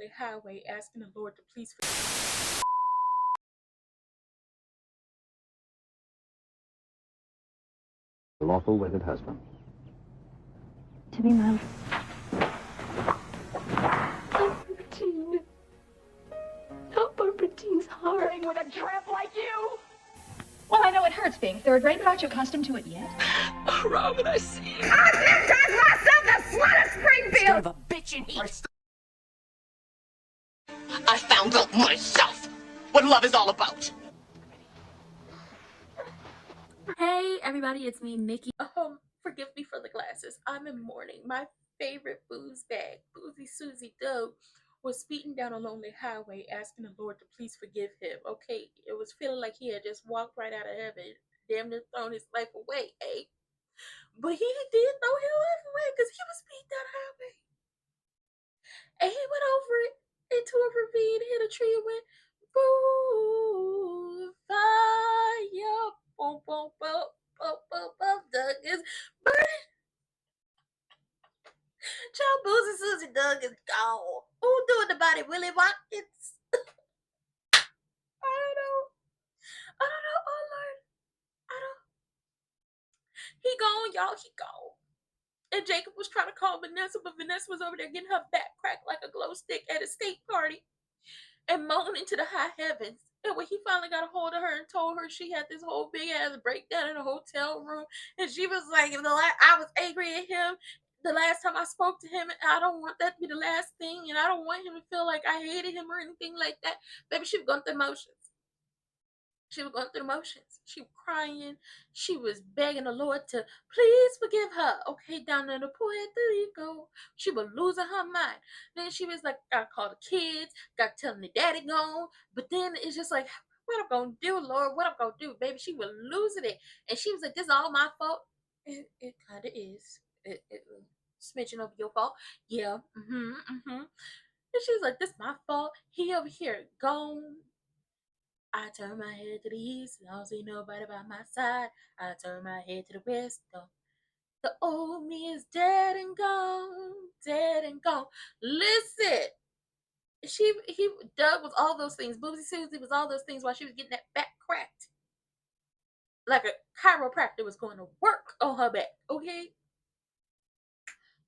lonely highway asking the Lord to please lawful wedded husband. To be my... I'm 13. How about 13's hard? With a tramp like you? Well, I know it hurts being third rate, but aren't you accustomed to it yet? Oh, Robin, I see you. I baptized myself the slut of Springfield! Son of a bitch in here. I found out myself what love is all about. Hey everybody, it's me, Nikki. Forgive me for the glasses. I'm in mourning. My favorite booze bag, Boozy Suzy Doe, was speeding down a lonely highway asking the Lord to please forgive him. Okay, it was feeling like he had just walked right out of heaven, damn near thrown his life away, eh? But he did throw his life away because he was speeding down the highway. And he went over it into a ravine, hit a tree, and went, boo, fire, boom, boom, boom, boom, boom, boom, Doug is burning. Child Boozy Suzy Doug is gone. Who doing the body? Willie Watkins? I don't know. Oh Lord. I don't. He gone, y'all. He gone. And Jacob was trying to call Vanessa, but Vanessa was over there getting her back cracked like a glow stick at a steak party and moaning to the high heavens. And when he finally got a hold of her and told her she had this whole big ass breakdown in a hotel room, and she was like, I was angry at him the last time I spoke to him, and I don't want that to be the last thing, and I don't want him to feel like I hated him or anything like that. Baby, she was going through emotions. She was going through the motions. She was crying. She was begging the Lord to please forgive her. Okay, down there the Puerto Rico. She was losing her mind. Then she was like, gotta call the kids, gotta tell them the daddy gone. But then it's just like, what I'm gonna do, Lord? What I'm gonna do? Baby, she was losing it. And she was like, this is all my fault. It kind of is. It smidgen over your fault. Yeah. And she was like, this my fault. He over here gone. I turn my head to the east, I don't see nobody by my side. I turn my head to the west, the old me is dead and gone, dead and gone. Listen, Doug was all those things. Boozy Suzy was all those things while she was getting that back cracked. Like a chiropractor was going to work on her back, okay?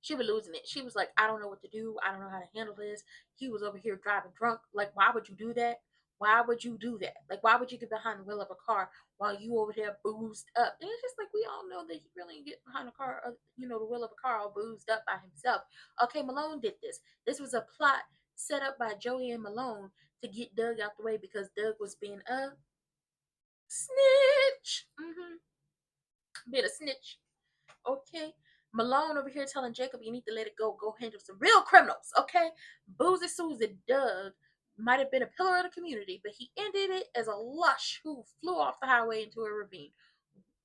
She was losing it. She was like, I don't know what to do. I don't know how to handle this. He was over here driving drunk. Like, why would you do that? Why would you do that? Like, why would you get behind the wheel of a car while you over there boozed up? And it's just like, we all know that he really didn't get behind the car, the wheel of a car all boozed up by himself. Okay, Malone did this. This was a plot set up by Joey and Malone to get Doug out the way because Doug was being a snitch. Being a snitch. Okay. Malone over here telling Jacob, you need to let it go. Go handle some real criminals, okay? Boozy Suzy Doug might have been a pillar of the community, but he ended it as a lush who flew off the highway into a ravine.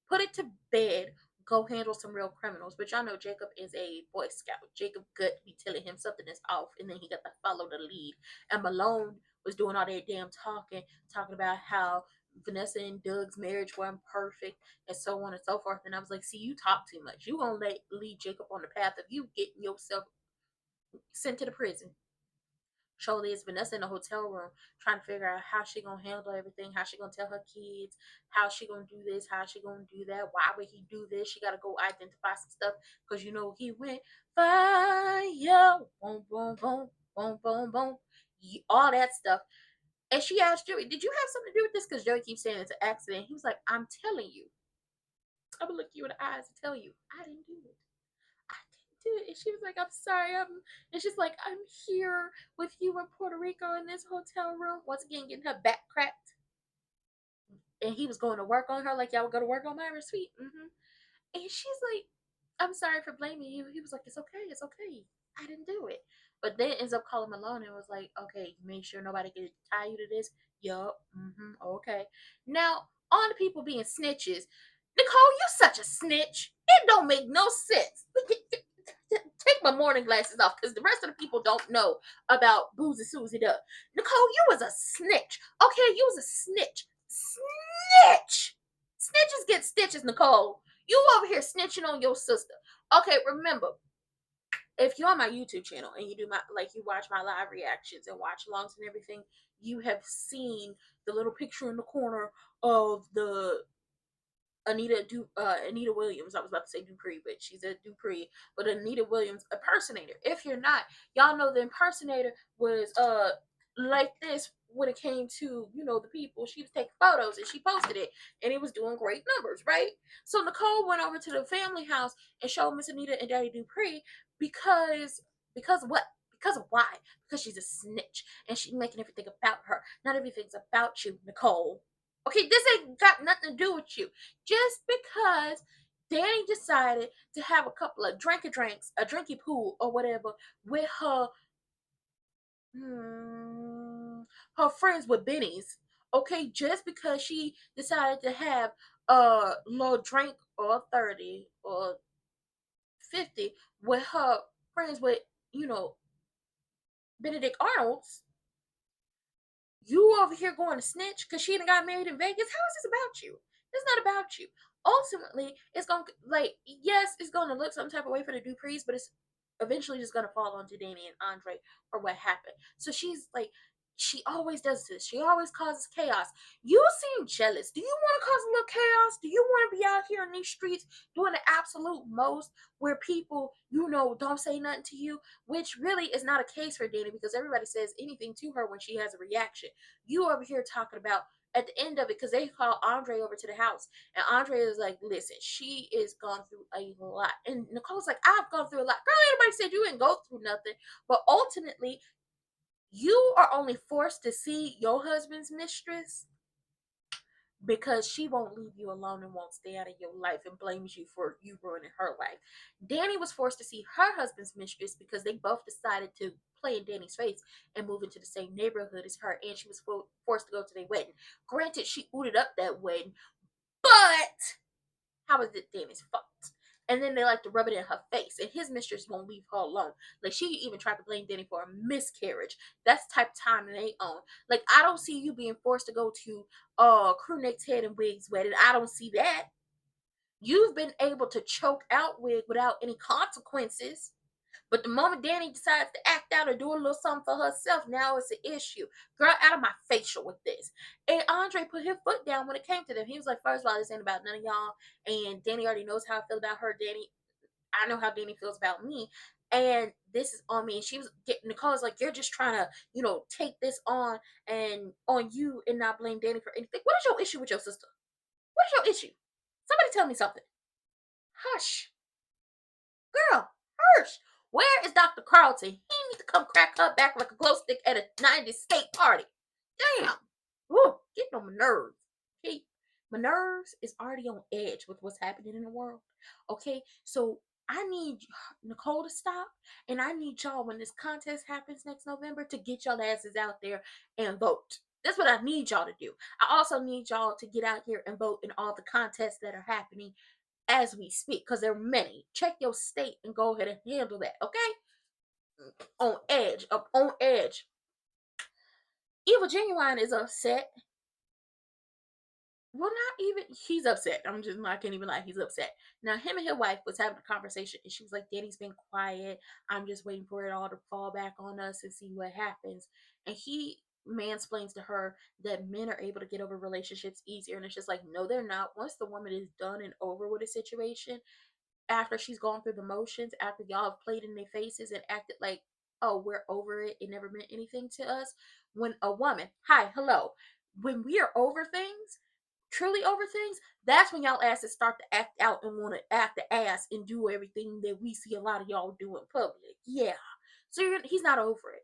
Put it to bed. Go handle some real criminals. But y'all know Jacob is a Boy Scout. Jacob gut be telling him something is off, and then he got to follow the lead. And Malone was doing all that damn talking about how Vanessa and Doug's marriage wasn't perfect and so on and so forth. And I was like, see, you talk too much. You gonna lead Jacob on the path of you getting yourself sent to the prison. Surely it's Vanessa in the hotel room trying to figure out how she gonna handle everything, how she gonna tell her kids, how she gonna do this, how she gonna do that, why would he do this? She gotta go identify some stuff because he went fire, boom, boom, boom, boom, boom, boom, all that stuff. And she asked Joey, did you have something to do with this? Because Joey keeps saying it's an accident. He was like, I'm telling you. I'm going to look you in the eyes and tell you, I didn't do it. I didn't do it. And she was like, I'm sorry. And she's like, I'm here with you in Puerto Rico in this hotel room. Once again, getting her back cracked. And he was going to work on her like y'all would go to work on Myra's feet. And she's like, I'm sorry for blaming you. He was like, it's okay. It's okay. I didn't do it. But then ends up calling Malone and was like, okay, make sure nobody can tie you to this. Yup. Okay. Now, on the people being snitches, Nicole, you such a snitch. It don't make no sense. Take my morning glasses off because the rest of the people don't know about Boozy Suzy Doug. Nicole, you was a snitch. Okay, you was a snitch. Snitch! Snitches get stitches, Nicole. You over here snitching on your sister. Okay, remember, if you're on my YouTube channel and you do my you watch my live reactions and watch alongs and everything, you have seen the little picture in the corner of the Anita Williams. I was about to say Dupree, but she's a Dupree, but Anita Williams impersonator. If you're not, y'all know the impersonator was like this when it came to, you know, the people. She was taking photos and she posted it and it was doing great numbers, right? So Nicole went over to the family house and showed Miss Anita and Daddy Dupree because what? Because of why? Because she's a snitch and she's making everything about her. Not everything's about you, Nicole. Okay, this ain't got nothing to do with you. Just because Danny decided to have a couple of a drinky pool or whatever with her friends with Benny's. Okay, just because she decided to have a little drink or 30 or 50 with her friends with, you know, Benedict Arnold's, you over here going to snitch because she done got married in Vegas? How is this about you? It's not about you. Ultimately, it's gonna yes, it's gonna look some type of way for the Duprees, but it's eventually just gonna fall onto Danny and Andre for what happened. So she's like, she always does this. She always causes chaos. You seem jealous. Do you want to cause a little chaos? Do you want to be out here in these streets doing the absolute most where people, you know, don't say nothing to you? Which really is not a case for Danny because everybody says anything to her when she has a reaction. You over here talking about at the end of it, because they call Andre over to the house and Andre is like, listen, she is gone through a lot. And Nicole's like, I've gone through a lot. Girl, anybody said you didn't go through nothing. But ultimately, you are only forced to see your husband's mistress because she won't leave you alone and won't stay out of your life and blames you for you ruining her life. Danny was forced to see her husband's mistress because they both decided to play in Danny's face and move into the same neighborhood as her, and she was forced to go to their wedding. Granted, she ooted up that wedding, but how is it Danny's fault? And then they like to rub it in her face, and his mistress won't leave her alone. Like, she even tried to blame Danny for a miscarriage. That's the type of time they own. Like, I don't see you being forced to go to Crew Neck's Head and Wig's wedding. I don't see that. You've been able to choke out Wig without any consequences. But the moment Danny decides to act out or do a little something for herself, now it's an issue. Girl, out of my facial with this. And Andre put his foot down when it came to them. He was like, first of all, this ain't about none of y'all. And Danny already knows how I feel about her. Danny, I know how Danny feels about me. And this is on me. And she was getting Nicole's like, you're just trying to, you know, take this on and on you and not blame Danny for anything. What is your issue with your sister? What is your issue? Somebody tell me something. Hush. Girl, hush. Where is Dr. Carlton? He needs to come crack her back like a glow stick at a 90s skate party. Damn. Woo, getting on my nerves. Okay. My nerves is already on edge with what's happening in the world. Okay. So I need Nicole to stop. And I need y'all, when this contest happens next November, to get y'all asses out there and vote. That's what I need y'all to do. I also need y'all to get out here and vote in all the contests that are happening as we speak, because there are many. Check your state and go ahead and handle that, okay? On edge, up on edge. Evil Genuine is upset. Well, not even, he's upset. I can't even lie, he's upset. Now, him and his wife was having a conversation, and she was like, Danny's been quiet. I'm just waiting for it all to fall back on us and see what happens. And he mansplains to her that men are able to get over relationships easier. And it's just like, no, they're not. Once the woman is done and over with a situation, after she's gone through the motions, after y'all have played in their faces and acted like, oh, we're over it, it never meant anything to us. When a woman, hi, hello, when we are over things, truly over things, that's when y'all asses start to act out and want to act the ass and do everything that we see a lot of y'all do in public. Yeah. So he's not over it.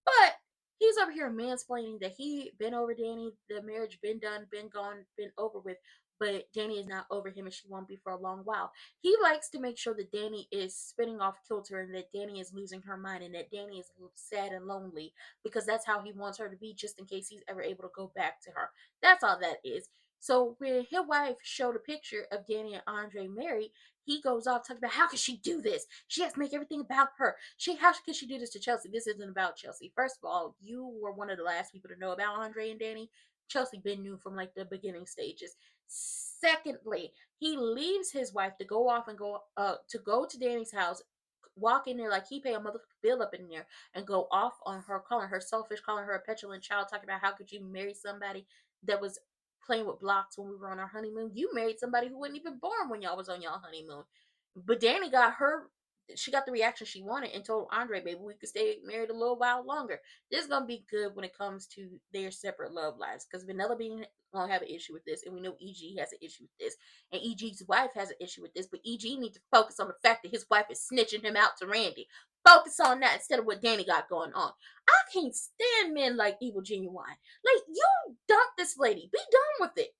But he's over here mansplaining that he been over Danny, the marriage been done, been gone, been over with, but Danny is not over him and she won't be for a long while. He likes to make sure that Danny is spinning off kilter and that Danny is losing her mind and that Danny is sad and lonely because that's how he wants her to be, just in case he's ever able to go back to her. That's all that is. So when his wife showed a picture of Danny and Andre married, he goes off talking about how could she do this? She has to make everything about her. How could she do this to Chelsea? This isn't about Chelsea. First of all, you were one of the last people to know about Andre and Danny. Chelsea been knew from like the beginning stages. Secondly, he leaves his wife to go off and go to Danny's house, walk in there like he pay a motherfucking bill up in there and go off on her, calling her selfish, calling her a petulant child, talking about how could you marry somebody that was playing with blocks when we were on our honeymoon. You married somebody who wasn't even born when y'all was on y'all honeymoon. But Danny got her, she got the reaction she wanted and told Andre, baby, we could stay married a little while longer. This is gonna be good when it comes to their separate love lives, because Vanilla Bean gonna have an issue with this, and we know EG has an issue with this, and EG's wife has an issue with this. But EG needs to focus on the fact that his wife is snitching him out to Randy. Focus on that instead of what Danny got going on. I can't stand men like Evil Genuine. Like, you dump this lady. Be done with it.